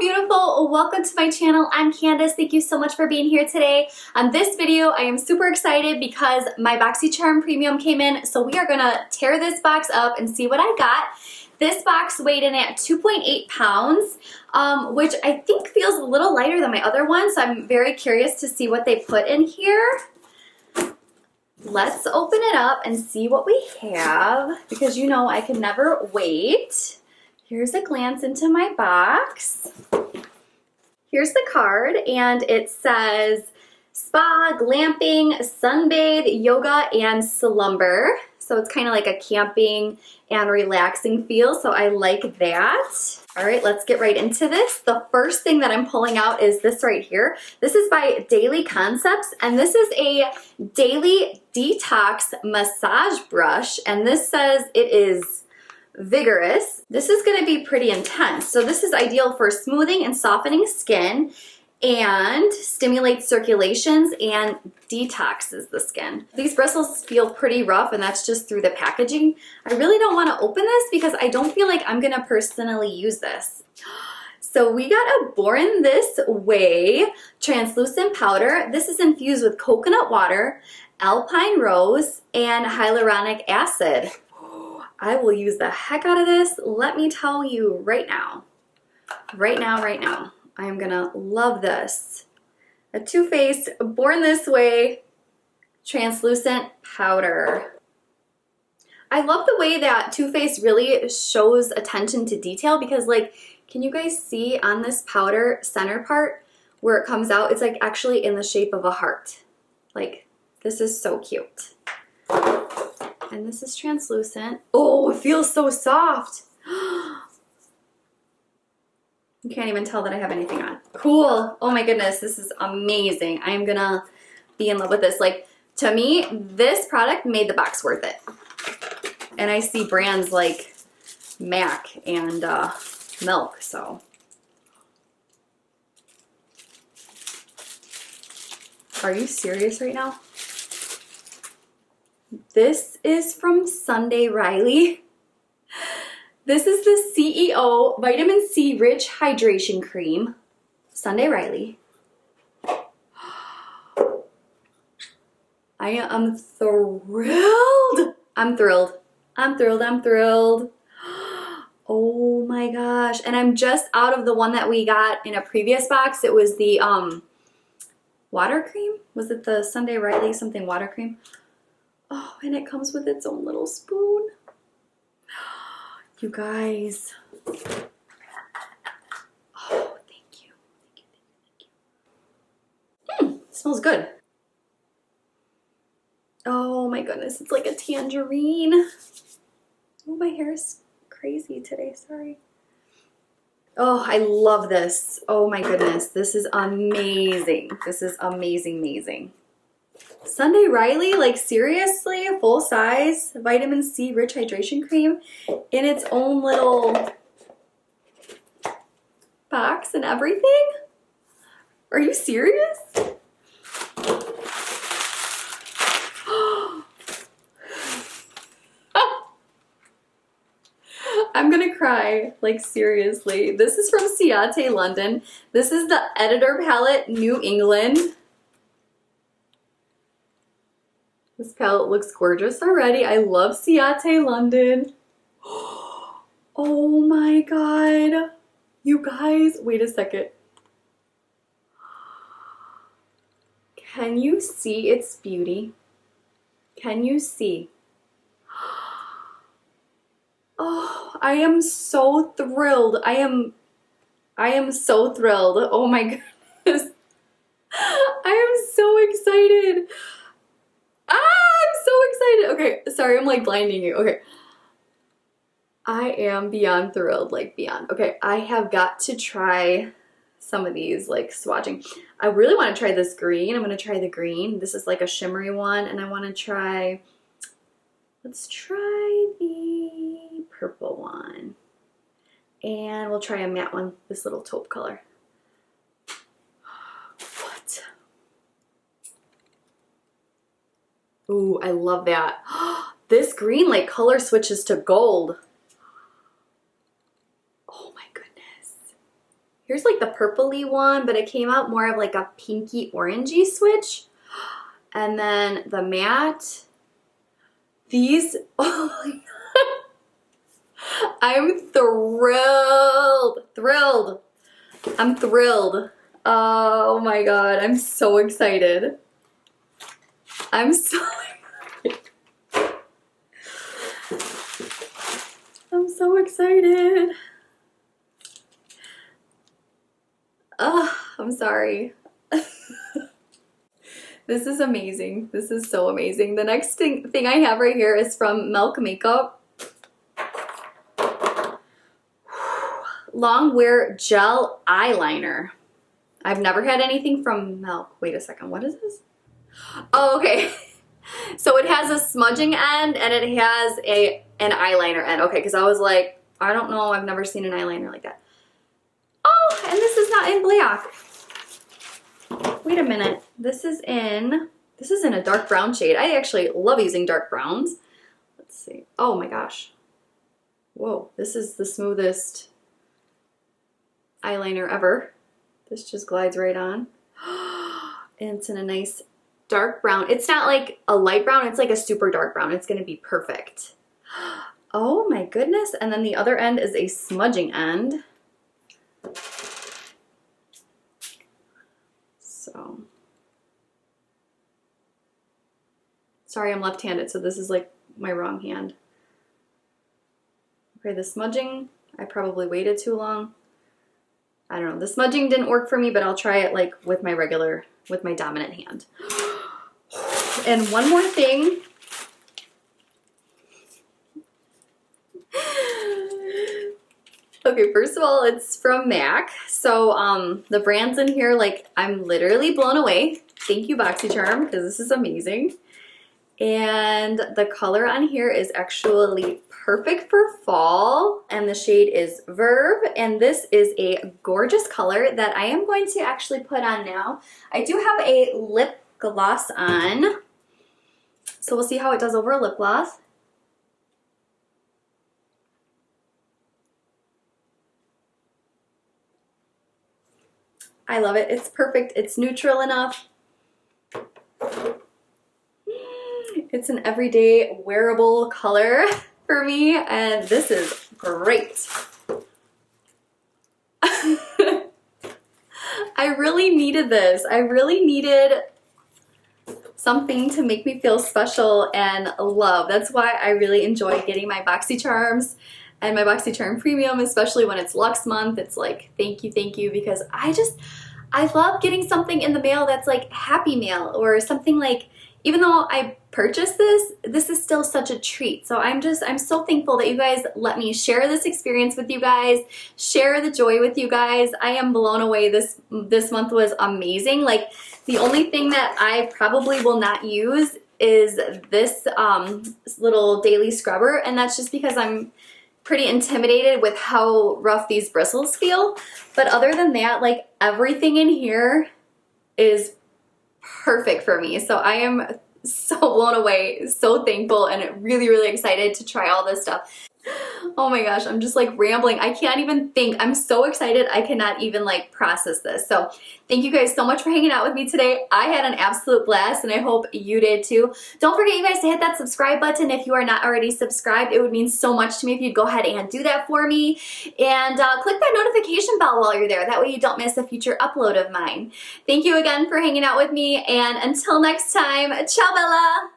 Hello beautiful, welcome to my channel. I'm Candace. Thank you so much for being here today. On this video I am super excited because my Boxycharm premium came in, so we are gonna tear this box up and see what I got. This box weighed in at 2.8 pounds, which I think feels a little lighter than my other one, so I'm very curious to see what they put in here. Let's open it up and see what we have, because you know I can never wait. Here's a glance into my box. Here's the card, and it says spa, glamping, sunbathe, yoga, and slumber. So it's kind of like a camping and relaxing feel, so I like that. All right, let's get right into this. The first thing that I'm pulling out is this right here. This is by Daily Concepts, and this is a daily detox massage brush, and this says it is vigorous. This is going to be pretty intense. So this is ideal for smoothing and softening skin and stimulates circulations and detoxes the skin. These bristles feel pretty rough, and that's just through the packaging. I really don't want to open this because I don't feel like I'm going to personally use this. So we got a Born This Way translucent powder. This is infused with coconut water, alpine rose, and hyaluronic acid. I will use the heck out of this. Let me tell you right now. Right now. I am gonna love this. A Too Faced Born This Way translucent powder. I love the way that Too Faced really shows attention to detail, because like, can you guys see on this powder center part where it comes out? It's like actually in the shape of a heart. Like, this is so cute. And this is translucent. Oh, it feels so soft. You can't even tell that I have anything on. Cool. Oh my goodness, this is amazing. I am gonna be in love with this. Like, to me, this product made the box worth it. And I see brands like MAC and Milk, so. Are you serious right now? This is from Sunday Riley. This is the CEO Vitamin C Rich Hydration Cream. Sunday Riley. I am thrilled. I'm thrilled. Oh my gosh. And I'm just out of the one that we got in a previous box. It was the water cream. Was it the Sunday Riley something water cream? Oh, and it comes with its own little spoon. You guys. Oh, thank you. It smells good. Oh my goodness, it's like a tangerine. Oh, my hair is crazy today, sorry. Oh, I love this. Oh my goodness, this is amazing. This is amazing. Sunday Riley, like seriously, a full size vitamin C rich hydration cream in its own little box and everything? Are you serious? I'm gonna cry, like seriously. This is from Ciao, London. This is the Editor Palette, New England. This palette looks gorgeous already. I love Ciao, London. Oh my god. You guys, wait a second. Can you see its beauty? Can you see? Oh, I am so thrilled. I am so thrilled. Oh my goodness. I am so excited. I'm so excited. Okay, sorry, I'm like blinding you. Okay. I am beyond thrilled, like beyond. Okay, I have got to try some of these, like swatching. I really want to try this green. I'm going to try the green. This is like a shimmery one, and I want to try, let's try the purple one. And we'll try a matte one, this little taupe color. What? Ooh, I love that. This green like color switches to gold. Oh my goodness. here's like the purpley one, but it came out more of like a pinky orangey switch. And then the matte. These, oh my God. I'm thrilled. I'm thrilled. Oh my God, I'm so excited. I'm so excited. Oh, I'm sorry. This is amazing. This is so amazing. The next thing I have right here is from Milk Makeup. Long Wear Gel Eyeliner. I've never had anything from Milk. Wait a second, what is this? Oh, okay. So it has a smudging end and it has an eyeliner end. Okay, because I was like, I don't know, I've never seen an eyeliner like that. Oh, and this is not in black. Wait a minute. This is in a dark brown shade. I actually love using dark browns. Let's see. Oh my gosh. Whoa, this is the smoothest eyeliner ever. This just glides right on. And it's in a nice dark brown. It's not like a light brown, it's like a super dark brown. It's gonna be perfect. Oh my goodness. And then the other end is a smudging end. So, sorry, I'm left-handed, so this is like my wrong hand. Okay, the smudging, I probably waited too long. I don't know, the smudging didn't work for me, but I'll try it like with my dominant hand. And one more thing. Okay, first of all, it's from MAC. So the brands in here, like, I'm literally blown away. Thank you, Boxycharm, because this is amazing. And the color on here is actually perfect for fall. And the shade is Verve. And this is a gorgeous color that I am going to actually put on now. I do have a lip gloss on. So we'll see how it does over a lip gloss. I love it. It's perfect. It's neutral enough. It's an everyday wearable color for me, and this is great. I really needed this. I really needed something to make me feel special and love. That's why I really enjoy getting my Boxycharms and my Boxycharm Premium, especially when it's Luxe month. It's like, thank you, because I love getting something in the mail that's like Happy Mail or something like, even though I purchased this is still such a treat. So I'm so thankful that you guys let me share this experience with you guys, share the joy with you guys. I am blown away. This month was amazing. Like, the only thing that I probably will not use is this little daily scrubber, and that's just because I'm pretty intimidated with how rough these bristles feel. But other than that, like, everything in here is perfect for me. So I am so blown away, so thankful, and really excited to try all this stuff. Oh my gosh, I'm just like rambling. I can't even think. I'm so excited. I cannot even like process this. So thank you guys so much for hanging out with me today. I had an absolute blast, and I hope you did too. Don't forget, you guys, to hit that subscribe button if you are not already subscribed. It would mean so much to me if you'd go ahead and do that for me. And click that notification bell while you're there. That way you don't miss a future upload of mine. Thank you again for hanging out with me, and until next time, ciao Bella!